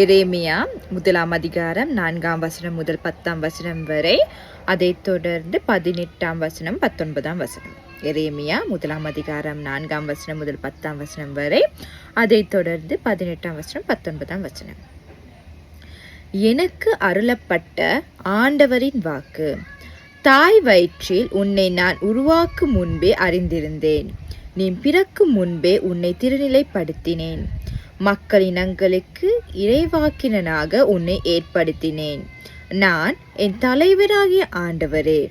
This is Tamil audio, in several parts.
எரேமியா 1ஆம் அதிகாரம் 4ஆம் வசனம் முதல் 10ஆம் வசனம் வரை, அதைத் தொடர்ந்து 18ஆம் வசனம் 19ஆம் வசனம். எரேமியா 1ஆம் அதிகாரம் 4ஆம் வசனம் முதல் 10ஆம் வசனம் வரை, அதைத் தொடர்ந்து 18ஆம் வசனம் 19ஆம் வசனம். எனக்கு அருளப்பட்ட ஆண்டவரின் வாக்கு. தாய் வயிற்றில் உன்னை நான் உருவாக்கும் முன்பே அறிந்திருந்தேன். நீ பிறக்கும் முன்பே உன்னை திருநிலைப்படுத்தினேன். மக்களினங்களுக்கு இறைவாக்கினனாக உன்னை ஏற்படுத்தினேன். நான் என் தலைவராகிய ஆண்டவரே,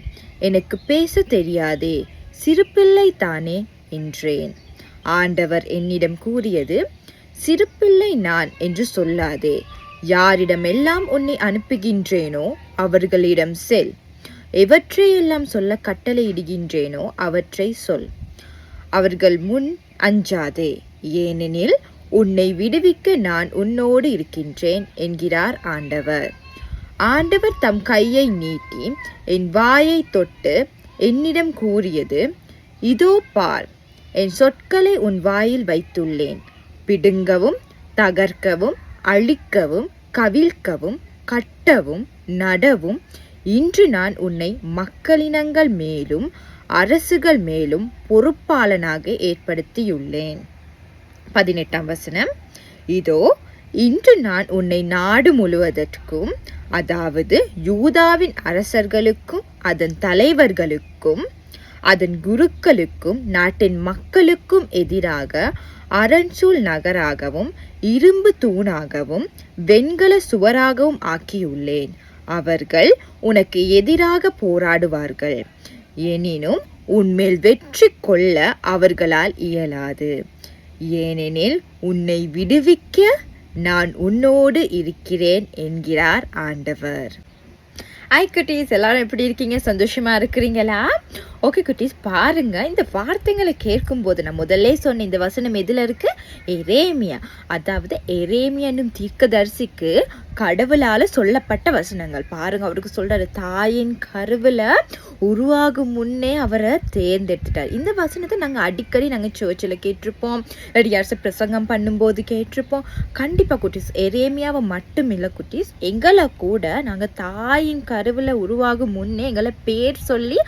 எனக்கு பேச தெரியாதே, சிறு பிள்ளை தானே என்றேன். ஆண்டவர் என்னிடம் கூறியது, சிறு பிள்ளை நான் என்று சொல்லாதே. யாரிடமெல்லாம் உன்னை அனுப்புகின்றேனோ அவர்களிடம் செல். எவற்றையெல்லாம் சொல்ல கட்டளையிடுகின்றேனோ அவற்றை சொல். அவர்கள் முன் அஞ்சாதே, ஏனெனில் உன்னை விடுவிக்க நான் உன்னோடு இருக்கின்றேன் என்கிறார் ஆண்டவர். ஆண்டவர் தம் கையை நீட்டி என் வாயை தொட்டு என்னிடம் கூறியது, இதோ பார், என் சொற்களை உன் வாயில் வைத்துள்ளேன். பிடுங்கவும் தகர்க்கவும் அழிக்கவும் கவிழ்க்கவும் கட்டவும் நடவும் இன்று நான் உன்னை மக்களினங்கள் மேலும் அரசுகள் மேலும் பொறுப்பாளனாக ஏற்படுத்தியுள்ளேன். 18ஆம் வசனம். இதோ இன்று நான் உன்னை நாடு முழுவதற்கும், அதாவது யூதாவின் அரசர்களுக்கும் அதன் தலைவர்களுக்கும் அதன் குருக்களுக்கும் நாட்டின் மக்களுக்கும் எதிராக அரண்சூல் நகராகவும் இரும்பு தூணாகவும் வெண்கல சுவராகவும் ஆக்கியுள்ளேன். அவர்கள் உனக்கு எதிராக போராடுவார்கள், எனினும் உன்மேல் வெற்றி கொள்ள அவர்களால் இயலாது. ஏனெனில் உன்னை விடுவிக்க நான் உன்னோடு இருக்கிறேன் என்கிறார் ஆண்டவர். குட்டீஸ், எல்லாரும் எப்படி இருக்கீங்க? சந்தோஷமா இருக்கிறீங்களா? ஓகே குட்டீஸ், பாருங்க, இந்த வார்த்தைகளை கேட்கும்போது நான் முதல்ல சொன்ன இந்த வசனம் எதுல இருக்கு? எரேமியா. அதாவது எரேமியா என்னும் தீர்க்கதரிசிக்கு கடவுளால சொல்லப்பட்ட வசனங்கள். பாருங்க, அவருக்கு சொல்றாரு, தாயின் கருவுல உருவாகும் முன்னே அவரை தேர்ந்தெடுத்துட்டார். இந்த வசனத்தை நாங்கள் அடிக்கடி சர்ச்சில் கேட்டிருப்போம், ரெடியார்ஸை பிரசங்கம் பண்ணும்போது கேட்டிருப்போம். கண்டிப்பாக குட்டீஸ், எரேமியாவை மட்டும் இல்லை குட்டீஸ், எங்களை கூட நாங்கள் தாயின் கருவுல உருவாகும் முன்னே எங்களை பேர் சொல்லி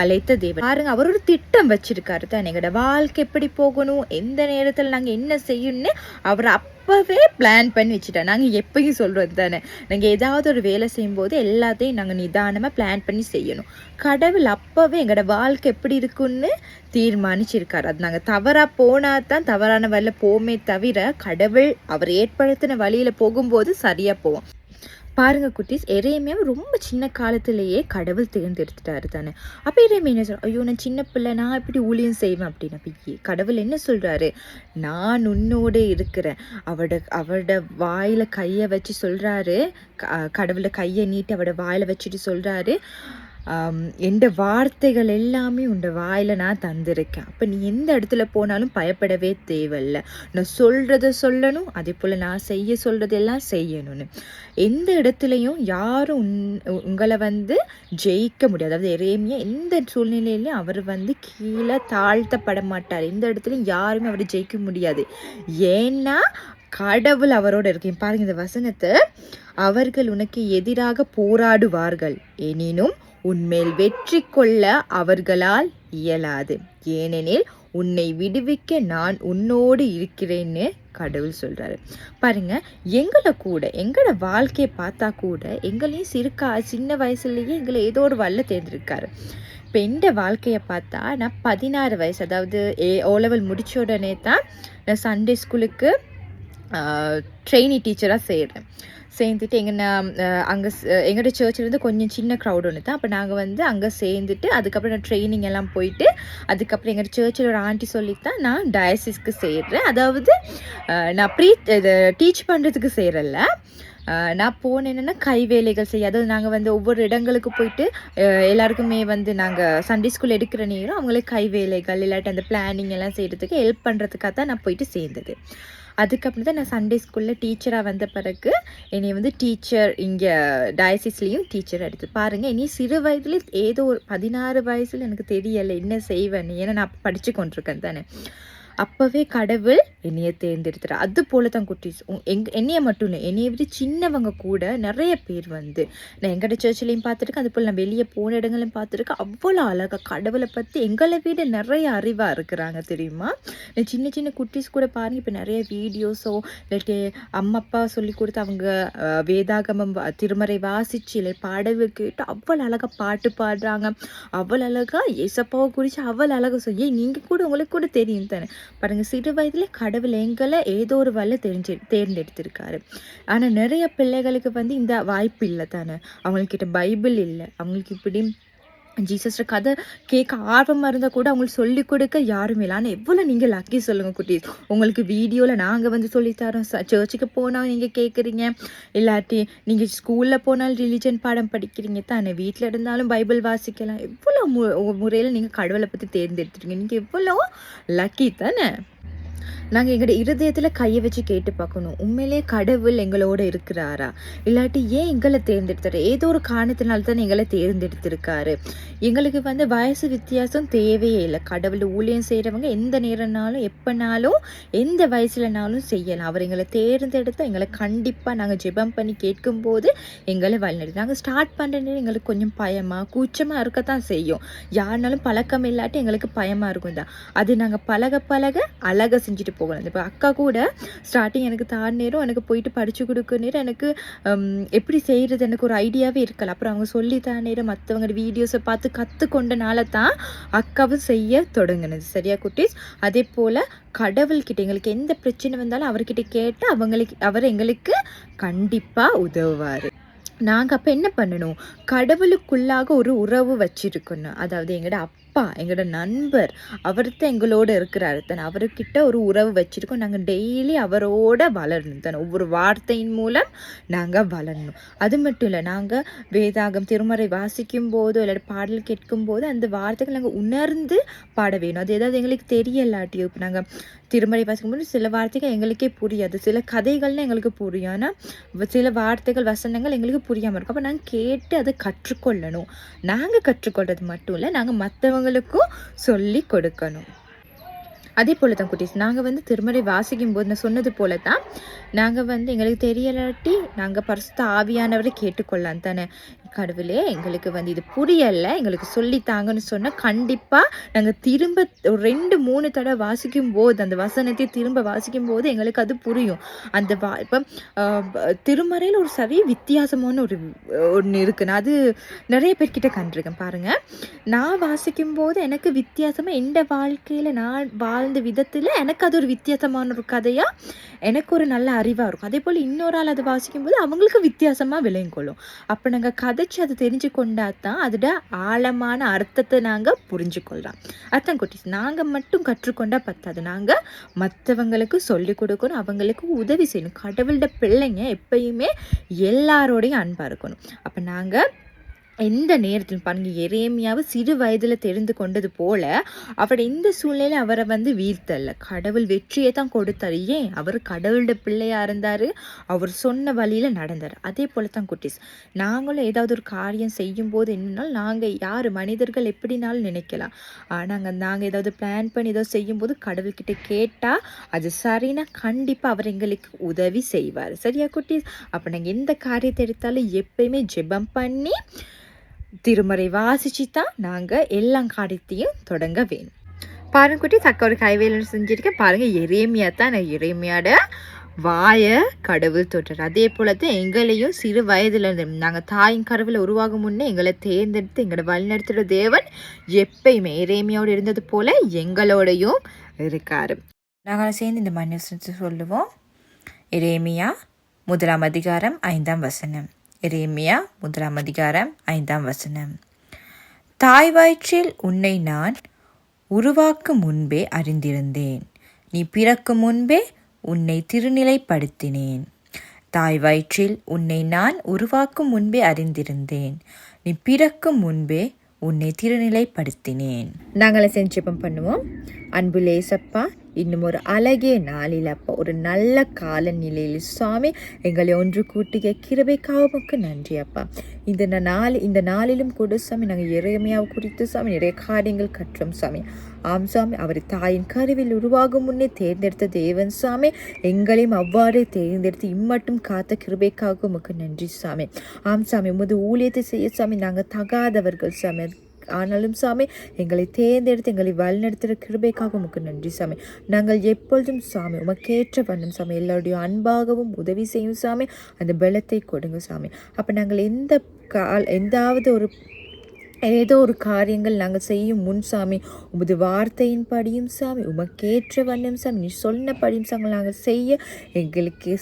அழைத்த தேவன். பாருங்க, அவர் ஒரு திட்டம் வச்சிருக்காரு தான், எங்களோட வாழ்க்கை எப்படி போகணும், எந்த நேரத்தில் நாங்கள் என்ன செய்யணும்னு அவர் அப்பவே பிளான் பண்ணி வச்சுட்டோம். நாங்கள் எப்பயும் சொல்கிறது தானே, நாங்கள் ஏதாவது ஒரு வேலை செய்யும்போது எல்லாத்தையும் நாங்கள் நிதானமாக பிளான் பண்ணி செய்யணும். கடவுள் அப்பவே எங்களோட வாழ்க்கை எப்படி இருக்குன்னு தீர்மானிச்சிருக்காரு. அது நாங்கள் தவறாக போனால் தான் தவறான வழியில் போமே தவிர, கடவுள் அவர் ஏற்படுத்தின வழியில் போகும்போது சரியாக போவோம். பாருங்க குட்டீஸ், எரேமியாவை ரொம்ப சின்ன காலத்திலேயே கடவுள் தேர்ந்தெடுத்துட்டாரு தானே. அப்போ எரேமியா என்ன சொல்ற, ஐயோ நான் சின்ன பிள்ளை, நான் எப்படி ஊழியம் செய்வேன் அப்படின்னு. அப்போ கடவுள் என்ன சொல்றாரு, நான் உன்னோட இருக்கிறேன். அவரோட வாயில கையை வச்சு சொல்றாரு, கடவுளை கையை நீட்டி அவரோட வாயில வச்சுட்டு சொல்றாரு, எந்த வார்த்தைகள் எல்லாமே உண்ட வாயில நான் தந்திருக்கேன். அப்போ நீ எந்த இடத்துல போனாலும் பயப்படவே தேவையில்லை. நான் சொல்றத சொல்லணும், அதே போல் நான் செய்ய சொல்றதெல்லாம் செய்யணும்னு. எந்த இடத்துலையும் யாரும் உங்களை ஜெயிக்க முடியாது. அதாவது எரேமியா எந்த சூழ்நிலையிலையும் அவர் கீழே தாழ்த்தப்பட மாட்டார். எந்த இடத்துலையும் யாருமே அவர் ஜெயிக்க முடியாது. ஏன்னா கடவுள் அவரோட இருக்கேன். பாருங்க இந்த வசனத்தை, அவர்கள் உனக்கு எதிராக போராடுவார்கள், எனினும் உன்மேல் வெற்றி கொள்ள அவர்களால் இயலாது. ஏனெனில் உன்னை விடுவிக்க நான் உன்னோடு இருக்கிறேன்னு கடவுள் சொல்றாரு. பாருங்க, எங்களை கூட எங்களோட வாழ்க்கையை பார்த்தா கூட எங்களையும் சின்ன வயசுலயே எங்களை ஏதோ ஒரு வல்ல தேர்ந்திருக்காரு. இப்போ இந்த வாழ்க்கையை பார்த்தா நான் 16 வயசு, அதாவது O level முடிச்ச உடனே தான் நான் சண்டே ஸ்கூலுக்கு ட்ரெயினி டீச்சராக சேர்ந்துட்டு அங்கே எங்களோட சர்ச்சிலேருந்து கொஞ்சம் சின்ன க்ரௌட் ஒன்று தான். அப்போ நாங்கள் அங்கே சேர்ந்துட்டு அதுக்கப்புறம் நான் ட்ரைனிங் எல்லாம் போயிட்டு அதுக்கப்புறம் எங்கள் சர்ச்சில் ஒரு ஆண்டி சொல்லித்தான் நான் டயசிஸ்க்கு சேர்றேன். அதாவது நான் டீச் பண்ணுறதுக்கு சேரல, நான் போனேன்னா கை வேலைகள் செய்ய. அதாவது நாங்கள் ஒவ்வொரு இடங்களுக்கு போயிட்டு எல்லாருக்குமே நாங்கள் சண்டே ஸ்கூல் எடுக்கிற நேரம் அவங்களுக்கு கை வேலைகள் இல்லாட்டி அந்த பிளானிங் எல்லாம் செய்கிறதுக்கு ஹெல்ப் பண்ணுறதுக்காக தான் நான் போயிட்டு சேர்ந்தது. அதுக்கப்புறம் தான் நான் சண்டே ஸ்கூலில் டீச்சராக வந்த பிறகு என்னை டீச்சர் இங்கே டயசிஸ்லேயும் டீச்சர் எடுத்து. பாருங்கள், இனி சிறு வயதில் ஏதோ ஒரு 16 வயசில் எனக்கு தெரியலை என்ன செய்வேன், ஏன்னா நான் படித்து கொண்டிருக்கேன் தானே. அப்போவே கடவுள் என்னைய தேர்ந்தெடுத்துட்டார். அது போல தான் குட்டீஸ், என்னைய மட்டும் இல்லை, என்னைய விட சின்னவங்க கூட நிறைய பேர் வந்து நான் எங்கட சர்ச்லையும் பார்த்துருக்கேன், அது போல் நான் வெளியே போன இடங்களையும் பார்த்துருக்கேன். அவ்வளோ அழகாக கடவுளை பற்றி எங்களை விட நிறைய அறிவாக இருக்கிறாங்க தெரியுமா. சின்ன சின்ன குட்டீஸ் கூட பாருங்கள், இப்போ நிறைய வீடியோஸோ இல்லாட்டி அம்மா அப்பா சொல்லி கொடுத்து அவங்க வேதாகமம் திருமறை வாசிச்சு இல்லை பாடல் கேட்டு அவ்வளோ அழகாக பாட்டு பாடுறாங்க. அவ்வளோ அழகாக ஏசப்பாவை குறித்து அவ்வளோ அழகாக சொல்லி நீங்கள் கூட உங்களுக்கு கூட தெரியும் தானே. பாருங்கள், சிறு வயதில் கடவுள் எங்களை ஏதோ ஒரு வழியில் தேர்ந்தெடுத்திருக்காரு. ஆனால் நிறைய பிள்ளைகளுக்கு வந்து இந்த வாய்ப்பு இல்லை தானே. அவங்கக்கிட்ட பைபிள் இல்லை, அவங்களுக்கு இப்படி ஜீசஸ்ட கதை கேட்க ஆர்வமாக இருந்தால் கூட அவங்களுக்கு சொல்லிக் கொடுக்க யாரும் இல்லை. ஆனால் எவ்வளோ நீங்கள் லக்கி சொல்லுங்கள் குட்டீஸ். உங்களுக்கு வீடியோவில் நாங்கள் வந்து சொல்லித்தரோம், சர்ச்சுக்கு போனால் நீங்கள் கேட்குறீங்க, இல்லாட்டி நீங்கள் ஸ்கூலில் போனாலும் ரிலிஜன் பாடம் படிக்கிறீங்க தானே, வீட்டில் இருந்தாலும் பைபிள் வாசிக்கலாம். எவ்வளோ முறையில் நீங்கள் கடவுளை பற்றி தேர்ந்தெடுத்துட்டீங்க. நீங்கள் எவ்வளோ லக்கி தானே. நாங்கள் எங்களோட இருதயத்தில் கையை வச்சு கேட்டு பார்க்கணும், உண்மையிலே கடவுள் எங்களோட இருக்கிறாரா, இல்லாட்டி ஏன் எங்களை தேர்ந்தெடுத்தாரு, ஏதோ ஒரு காரணத்தினால தான் எங்களை தேர்ந்தெடுத்திருக்காரு. எங்களுக்கு வந்து வயசு வித்தியாசம் தேவையே இல்லை. கடவுள் ஊழியம் செய்கிறவங்க எந்த நேரம்னாலும் எப்போனாலும் எந்த வயசுலனாலும் செய்யலாம். அவர் எங்களை தேர்ந்தெடுத்தால் எங்களை கண்டிப்பாக நாங்கள் ஜெபம் பண்ணி கேட்கும்போது எங்களை வழிநடத்தி. நாங்கள் ஸ்டார்ட் பண்ணுற நேரம் எங்களுக்கு கொஞ்சம் பயமாக கூச்சமாக இருக்கத்தான் செய்யும். யாருனாலும் பழக்கம் இல்லாட்டி எங்களுக்கு பயமாக இருக்கும் தான். அது நாங்கள் பழக பழக அழகாக செஞ்சுட்டு போகலாம். இப்போ அக்கா கூட ஸ்டார்டிங் எனக்கு தார் நேரம் எனக்கு போயிட்டு படித்து கொடுக்க நேரம் எனக்கு எப்படி செய்கிறது எனக்கு ஒரு ஐடியாவே இருக்கல. அப்புறம் அவங்க சொல்லி தார் நேரம் மற்றவங்க வீடியோஸை பார்த்து கற்றுக்கொண்டனால தான் அக்காவும் செய்ய தொடங்கினது. சரியா குட்டீஸ். அதே போல் கடவுள்கிட்ட எங்களுக்கு எந்த பிரச்சனை வந்தாலும் அவர்கிட்ட கேட்டு அவர் எங்களுக்கு கண்டிப்பாக உதவுவார். நாங்கள் அப்போ என்ன பண்ணணும், கடவுளுக்குள்ளாக ஒரு உறவு வச்சிருக்கணும். அதாவது எங்களோட அப்பா, எங்களோட நண்பர், அவர்கிட்ட எங்களோட இருக்கிறாரு தானே, அவர்கிட்ட ஒரு உறவு வச்சுருக்கோம். நாங்கள் டெய்லி அவரோட வளரணும் தானே, ஒவ்வொரு வார்த்தையின் மூலம் நாங்கள் வளரணும். அது மட்டும் இல்லை, நாங்கள் வேதாகம் திருமறை வாசிக்கும் போதோ இல்லாட்டி பாடல் கேட்கும் போது அந்த வார்த்தைகள் நாங்கள் உணர்ந்து பாட வேணும். அது ஏதாவது எங்களுக்கு தெரியலாட்டியோ, இப்போ நாங்கள் திருமறை வாசிக்கும் போது சில வார்த்தைகள் எங்களுக்கே புரியாது, சில கதைகள்லாம் எங்களுக்கு புரியும், ஆனால் சில வார்த்தைகள் வசனங்கள் எங்களுக்கு புரியாமல் இருக்கும். அப்போ நாங்கள் கேட்டு அதை கற்றுக்கொள்ளணும். நாங்கள் கற்றுக்கொள்றது மட்டும் இல்லை, நாங்கள் மற்றவங்களுக்கும் சொல்லி கொடுக்கணும். அதே போல தான் குட்டீஸ், நாங்கள் வந்து திருமறை வாசிக்கும் போது நான் சொன்னது போல தான் நாங்கள் வந்து எங்களுக்கு தெரியலாட்டி நாங்கள் பரிசுத்த ஆவியானவரை கேட்டுக்கொள்ளலாம் தானே. கடவுளே எங்களுக்கு வந்து இது புரியலை, எங்களுக்கு சொல்லித்தாங்கன்னு சொன்னால் கண்டிப்பாக நாங்கள் திரும்ப 2-3 தடவை வாசிக்கும் போது அந்த வசனத்தை திரும்ப வாசிக்கும் போது எங்களுக்கு அது புரியும். அந்த இப்போ திருமறையில் ஒரு சரி வித்தியாசமான ஒன்று இருக்குன்னு அது நிறைய பேர்கிட்ட கண்டிருக்கேன். பாருங்கள், நான் வாசிக்கும் போது எனக்கு வித்தியாசமாக எந்த வாழ்க்கையில் நான் வாழ்ந்த விதத்தில் எனக்கு அது ஒரு வித்தியாசமான ஒரு கதையாக எனக்கு ஒரு நல்ல அறிவாக இருக்கும். அதே போல் இன்னொரு ஆள் அதை வாசிக்கும் போது அவங்களுக்கு வித்தியாசமாக விளங்கிக்கொள்ளும். அப்போ நாங்கள் கதைச்சு அதை தெரிஞ்சு கொண்டா தான் அதோட ஆழமான அர்த்தத்தை நாங்கள் புரிஞ்சு கொள்ளலாம். அதான் குட்டீஸ், நாங்கள் மட்டும் கற்றுக்கொண்டா பத்தாது, நாங்கள் மற்றவங்களுக்கு சொல்லிக் கொடுக்கணும், அவங்களுக்கு உதவி செய்யணும். கடவுளோட பிள்ளைங்க எப்பயுமே எல்லாரோடையும் அன்பாக இருக்கணும். அப்போ நாங்கள் எந்த நேரத்தில் பாருங்கள், எரேமியாவை சிறு வயதில் தெரிந்து கொண்டது போல அவரோட இந்த சூழ்நிலை அவரை வந்து வீழ்த்தல்ல, கடவுள் வெற்றியை தான் கொடுத்தார். ஏன், அவர் கடவுளோட பிள்ளையாக இருந்தார், அவர் சொன்ன வழியில் நடந்தார். அதே போல தான் குட்டீஸ், நாங்களும் ஏதாவது ஒரு காரியம் செய்யும் போது என்னன்னாலும் நாங்கள் யார் மனிதர்கள் எப்படினாலும் நினைக்கலாம், ஆனால் நாங்கள் ஏதாவது பிளான் பண்ணி ஏதாவது செய்யும்போது கடவுள்கிட்ட கேட்டால் அது சரினா கண்டிப்பாக அவர் எங்களுக்கு உதவி செய்வார். சரியா குட்டீஸ். அப்போ நாங்கள் எந்த காரியத்தை எடுத்தாலும் எப்பயுமே ஜெபம் பண்ணி திருமறை வாசிச்சு தான் நாங்கள் எல்லா காரியத்தையும் தொடங்க வேணும். பாருங்க குட்டி, தக்க ஒரு கைவேலை செஞ்சுருக்கேன். பாருங்கள், எரேமியா தான், நான் எரேமியாட வாயை கடவுள் தொட்டார். அதே போல தான் எங்களையும் சிறு வயதில் நாங்கள் தாயின் கருவில் உருவாகும் முன்னே எங்களை தேர்ந்தெடுத்து எங்களை வழிநடத்துகிற தேவன் எப்பயுமே எரேமியாவோடு இருந்தது போல எங்களோடையும் இருக்கார். நாங்கள் சேர்ந்து இந்த மன்னிச்சு சொல்லுவோம். எரேமியா 1:5 எரேமியா 1:5 தாய் வயிற்றில் உன்னை நான் உருவாக்கும் முன்பே அறிந்திருந்தேன், நீ பிறக்கும் முன்பே உன்னை திருநிலைப்படுத்தினேன். தாய் வயிற்றில் உன்னை நான் உருவாக்கும் முன்பே அறிந்திருந்தேன், நீ பிறக்கும் முன்பே உன்னை திருநிலைப்படுத்தினேன். நாங்களை செஞ்சப்பம் பண்ணுவோம். அன்பு லேசப்பா, இன்னும் ஒரு அழகிய நாளில் அப்பா, ஒரு நல்ல காலநிலையில் சுவாமி எங்களை ஒன்று கூட்டிய கிருபைக்காவுக்கு நன்றி அப்பா. இந்த நாளிலும் கூட சாமி நாங்கள் எரேமியாவை குறித்து சாமி நிறைய காரியங்கள் கற்றோம் சாமி. ஆம் சாமி, அவரை தாயின் கருவில் உருவாகும் முன்னே தேர்ந்தெடுத்த தேவன் சாமி, எங்களையும் அவ்வாறே தேர்ந்தெடுத்து இம்மட்டும் காத்த கிருபைக்காக உமக்கு நன்றி சாமி. ஆம் சாமி, உமது ஊழியத்தை செய்ய சாமி நாங்கள் தகாதவர்கள் சாமி. ஆனாலும் சாமி, எங்களை தேர்ந்தெடுத்து எங்களை வழிநடத்துகிற கிருபைக்காக உமக்கு நன்றி சாமி. நாங்கள் எப்பொழுதும் சாமி உமக்கேற்ற வண்ணம் சாமி எல்லாருடைய அன்பாகவும் உதவி செய்யும் சாமி. அந்த பலத்தை கொடுங்க சாமி. அப்போ நாங்கள் எந்தாவது ஏதோ ஒரு காரியங்கள் நாங்கள் செய்யும் முன் சாமி, உமது வார்த்தையின் படியும் சாமி, உமக்கேற்ற வண்ணம் சாமி, நீ சொன்ன படியும் சாமி நாங்கள் செய்ய எங்களுக்கு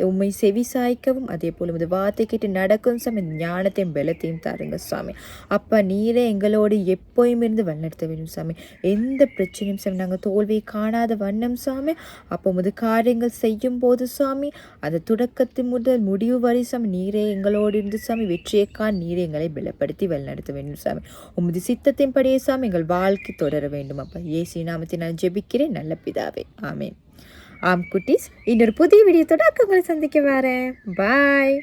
உம்மை செவி சாய்க்கவும், அதே போல் உமது வார்த்தை கேட்டு நடக்கும் சாமி, ஞானத்தையும் பலத்தையும் தாருங்க சாமி. அப்பா, நீரே எங்களோடு எப்போயும் இருந்து வழிநடத்த வேண்டும் சாமி. எந்த பிரச்சனையும் சாமி நாங்கள் தோல்வியை காணாத வண்ணம் சாமி. அப்போ உமது காரியங்கள் செய்யும் போது சாமி, அந்த தொடக்கத்து முதல் முடிவு வரை சாமி நீரே எங்களோடு இருந்து சாமி, வெற்றியைக்கான் நீரே எங்களை பலப்படுத்தி வழிநடத்த வேண்டும் சாமி. உமது சித்தத்தின்படியே சாமி எங்கள் வாழ்க்கை தொடர வேண்டும். அப்பா, இயேசு நாமத்தில் நான் ஜெபிக்கிறேன் நல்ல பிதாவே, ஆமேன். ஆம் குட்டீஸ், இன்னொரு புதிய வீடியோத்தோட உங்களை சந்திக்க வரேன். பாய்.